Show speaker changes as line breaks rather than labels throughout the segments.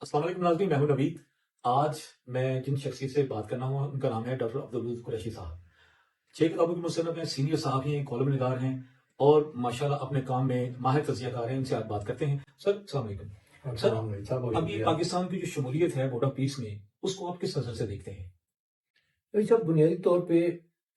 अस्सलाम वालेकुम नाज़रीन, मैं हूं नवीद। आज मैं जिन शख्सियत से बात करना हूँ उनका नाम है डॉक्टर अब्दुल कुरैशी साहब। 6 किताबों के मुसन्निफ़ हैं, सीनियर सहाफ़ी हैं, कॉलम निगार हैं और माशाल्लाह अपने काम में माहिर तज़कियाकार हैं। इनसे आज बात करते हैं। सर अस्सलाम वालेकुम। सर, अभी पाकिस्तान की जो शमूलियत है बोर्ड ऑफ पीस में, उसको आप किस नज़र से देखते हैं?
अच्छा, बुनियादी तौर पे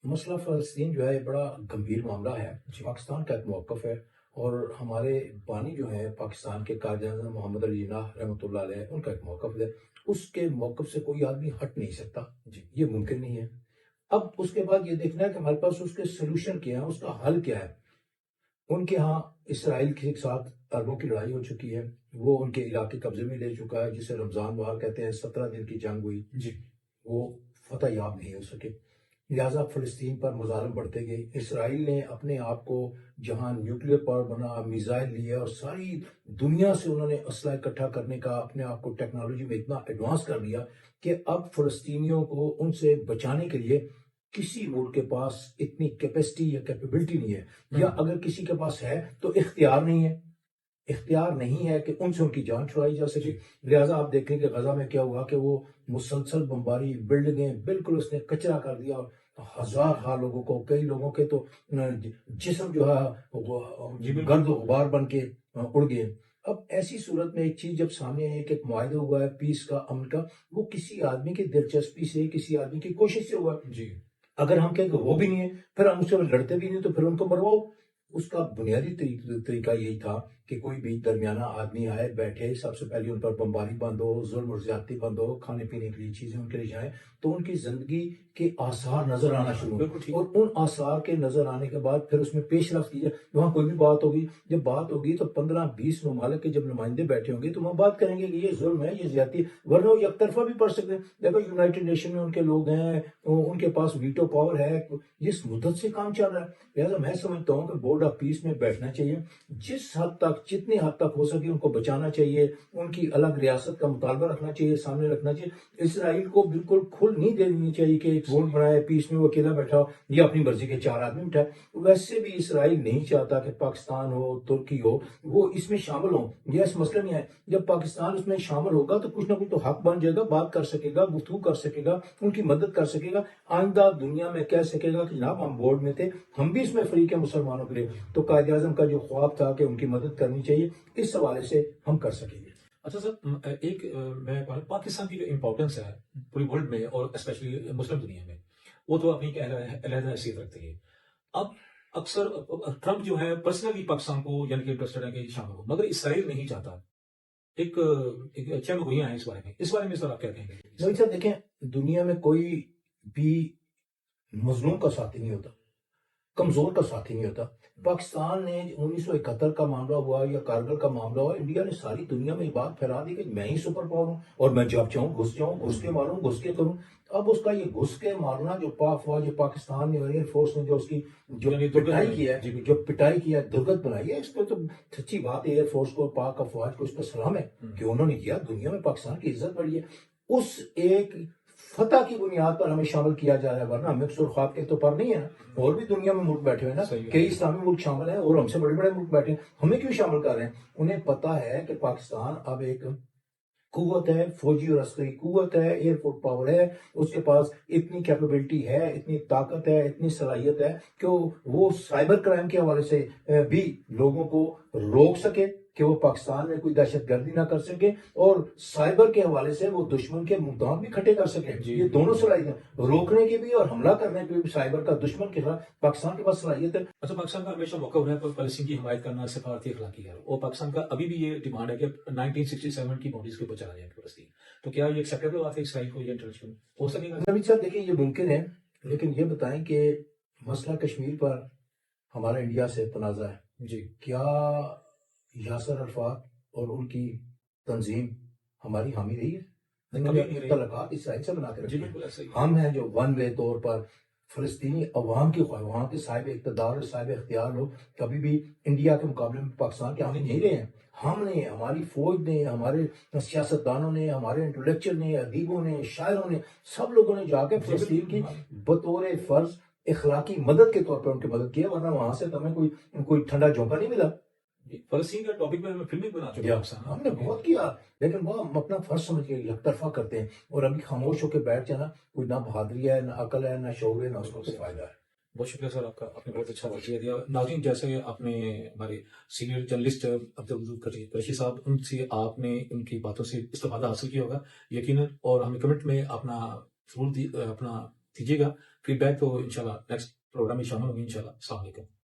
मसला फ़लस्तीन जो है बड़ा गंभीर मामला है।
जी।
पाकिस्तान का एक मौक़िफ़ है और हमारे बानी जो हैं पाकिस्तान के कायद-ए-आज़म मोहम्मद अली जिन्नाह रहमतुल्लाह अलैह उनका एक मौक़िफ़ है। उसके मौक़िफ़ से कोई आदमी हट नहीं सकता।
जी।
ये मुमकिन नहीं है। अब उसके बाद ये देखना है कि हमारे पास उसके सॉल्यूशन क्या है, उसका हल क्या है। उनके यहाँ इसराइल के साथ अरबों की लड़ाई हो चुकी है। वो उनके इलाके कब्ज़े में ले चुका है, जिसे रमज़ान वार कहते हैं। 17 दिन की जंग हुई।
जी।
वो फ़तह याब नहीं हो सके। लिहाजा फ़लस्तीन पर मुज़ालिम बढ़ते गए। इसराइल ने अपने आप को जहाँ न्यूक्लियर पावर बना, मिज़ाइल लिए और सारी दुनिया से उन्होंने असला इकट्ठा करने का अपने आप को टेक्नोलॉजी में इतना एडवांस कर लिया कि अब फ़लस्तीनियों को उनसे बचाने के लिए किसी मुल्क के पास इतनी कैपेसिटी या कैपेबिलिटी नहीं है, या अगर किसी के पास है तो इख्तियार नहीं है। इख्तियार नहीं है कि उनसे उनकी जान छुड़ाई जा सके। लिहाजा आप देखें कि गजा में क्या हुआ कि वो मुसलसल बमबारी, बिल्डिंगें बिल्कुल उसने कचरा कर दिया। हजार लोगों को, कई लोगों के तो जिस्म जो है वो
जी, बिल्कुल।
गर्द गुबार बन के उड़ गए। अब ऐसी सूरत में एक चीज जब सामने है कि एक मुआहिदा हुआ है पीस का, अमन का, वो किसी आदमी की दिलचस्पी से, किसी आदमी की कोशिश से हुआ।
जी।
अगर हम कहें कि वो भी नहीं है, फिर हम उससे लड़ते भी नहीं, तो फिर उनको मरवाओ। उसका बुनियादी तरीका यही था कि कोई भी दरमियाना आदमी आए, बैठे, सबसे पहले उन पर बमबारी बंद हो, जुल्म और ज्यादती बंद हो, खाने पीने के लिए चीजें उनके लिए जाए, तो उनकी जिंदगी के आसार नजर आना शुरू
बिल्कुल
हो।
ठीक।
और उन आसार के नजर आने के बाद फिर उसमें पेशरफ्त की जाए। वहाँ कोई भी बात होगी, जब बात होगी तो 15-20 ममालिक के जब नुमाइंदे बैठे होंगे तो वहाँ बात करेंगे कि ये जुल्म है, ये ज्यादती, वरना वो एक तरफा भी पढ़ सकते हैं। देखो, यूनाइटेड नेशन में उनके लोग हैं, उनके पास वीटो पावर है, जिस मुद्दत से काम चल रहा है। लिहाजा मैं समझता हूँ कि बोर्ड ऑफ पीस में बैठना चाहिए। जिस हद तक, जितनी हद तक हो सके उनको बचाना चाहिए। उनकी अलग रियासत का मुतालबा रखना चाहिए, सामने रखना चाहिए। इसराइल को बिल्कुल खुल नहीं दे देनी चाहिए कि एक बोर्ड बनाए, पीस में वो अकेला बैठा हो या अपनी मर्जी के 4 आदमी उठाए। वैसे भी इसराइल नहीं चाहता कि पाकिस्तान हो, तुर्की हो, वो इसमें शामिल हो। यह इस मसले में है, जब पाकिस्तान उसमें शामिल होगा तो कुछ ना कुछ तो हक बन जाएगा, बात कर सकेगा, गुफ्तगू कर सकेगा, उनकी मदद कर सकेगा। आइंदा दुनिया में कह सकेगा कि जनाब हम बोर्ड में थे, हम भी इसमें फ्री के मुसलमानों के लिए। तो कायद आजम का जो ख्वाब था कि उनकी मदद करनी चाहिए, इस हवाले से हम कर सकेंगे।
अच्छा सर, मैं पाकिस्तान की जो इम्पोर्टेंस है पूरी वर्ल्ड में और स्पेशली मुस्लिम दुनिया में, वो तो अपनी एक अलग हैसियत रखती है। अब अक्सर ट्रंप जो है पर्सनली पाकिस्तान को यानी कि इंटरेस्टेड है कि शामिल हो, मगर इसराइल नहीं चाहता। एक एक चंद गोलियां हैं इस बारे में सर आप क्या कहेंगे?
नहीं सर, देखें, दुनिया में कोई भी मजलूम का साथी नहीं होता, कमजोर का साथी नहीं होता। पाकिस्तान ने 1971 का मामला हुआ या कारगिल का मामला हुआ, इंडिया ने सारी दुनिया में ये बात फैला दी कि मैं ही सुपर पावर हूँ और मैं जब चाहूँ घुस जाऊँ, घुस के मारूँ, घुस के करूँ। अब उसका ये घुस के मारना, जो पाक फौज, जो पाकिस्तान ने एयरफोर्स ने जो उसकी जो
यानी दुर्गत
पिटाई
बनाई
की
है।
है,
जी बिल्कुल।
जो पिटाई की है, दुर्गत बनाई है, इस पर तो सच्ची बात है, एयरफोर्स को, पाक का फौज को इस पर सलाम है कि उन्होंने किया। दुनिया में पाकिस्तान की इज्जत बढ़ी है। उस एक फतह की बुनियाद पर हमें शामिल किया जा रहा है, वरना हमें सुर ख्वाब के तो पर नहीं है ना। और भी दुनिया में मुल्क बैठे हुए हैं ना,
सही है।
कई इस्लामी मुल्क शामिल हैं और हमसे बड़े बड़े मुल्क बैठे हैं। हमें क्यों शामिल कर रहे हैं? उन्हें पता है कि पाकिस्तान अब एक कुव्वत है, फौजी और अस्करी कुव्वत है, एयरफोर्स पावर है, उसके पास इतनी कैपेबिलिटी है, इतनी ताकत है, इतनी सलाहियत है कि वो साइबर क्राइम के हवाले से भी लोगों को रोक सके कि वो पाकिस्तान में कोई दहशतगर्दी ना कर सके, और साइबर के हवाले से वो दुश्मन के मुद्दाम भी खड़े कर सके। ये दोनों सलाहियत, रोकने की भी और हमला करने की भी साइबर का दुश्मन के खिलाफ पाकिस्तान के पास सलाहियत है।
अच्छा, पाकिस्तान का हमेशा मौका रहा है फलस्तीन की हिमायत करना सिफारती अखलाकी है, और पाकिस्तान का अभी भी ये डिमांड है कि 1967 की बाउंड्रीज के ऊपर चला जाए फलस्तीन। तो क्या ये एक्सेप्टेबल बात है इसराइल को, ये इंटरनेशनल हो सकेगा?
नवीद साहब, देखिए, ये मुमकिन है, लेकिन ये बताएं कि मसला कश्मीर पर हमारा इंडिया से तनाज़ा है।
जी।
क्या यासर अरफात और उनकी तंजीम हमारी हामी रही है? उन्होंने
कभी
अपनी
नहीं रही।
तल्लुकात इसराइल से बना के
जी
रखे हैं।
बिल्कुल ऐसा ही है।
हम हैं जो वन वे तौर पर फलस्तीनी अवाम की ख्वाह, वहाँ के साहिब इक़्तिदार और साहिब इख्तियार लोग कभी भी इंडिया के मुकाबले में पाकिस्तान के हामी नहीं रहे हैं। हमने, हमारी फौज ने, हमारे सियासतदानों ने, हमारे इंटेलेक्चुअल ने, अदीबों ने, शायरों ने, सब लोगों ने जाके फलस्तीन की बतौर फर्ज इखलाकी मदद के तौर पर उनकी मदद की है, वरना वहां से तो हमें कोई कोई ठंडा झोंका नहीं मिला।
فلسطین کا ٹاپک میں فلم بھی بنا چکا
یا
ہوں اکثر نا۔
ہم نے بہت کیا، لیکن وہ ہم اپنا فرض سمجھ کے یک طرفہ کرتے ہیں، اور ابھی خاموش ہو کے بیٹھ جانا، کوئی نہ بہادری ہے، نہ عقل ہے، نہ شعور ہے، نہ اس کو کوئی فائدہ ہے۔
بہت شکریہ سر آپ کا، آپ نے بہت اچھا واقعہ دیا۔ ناظرین، جیسے آپ نے ہمارے سینئر جرنلسٹ عبدالودود قریشی صاحب، ان سے آپ نے ان کی باتوں سے استفادہ حاصل کیا ہوگا یقیناً، اور ہمیں کمنٹ میں اپنا ضرور اپنا دیجیے گا فیڈ بیک، تو انشاءاللہ نیکسٹ پروگرام میں شامل ہوں گے انشاءاللہ۔ السلام علیکم۔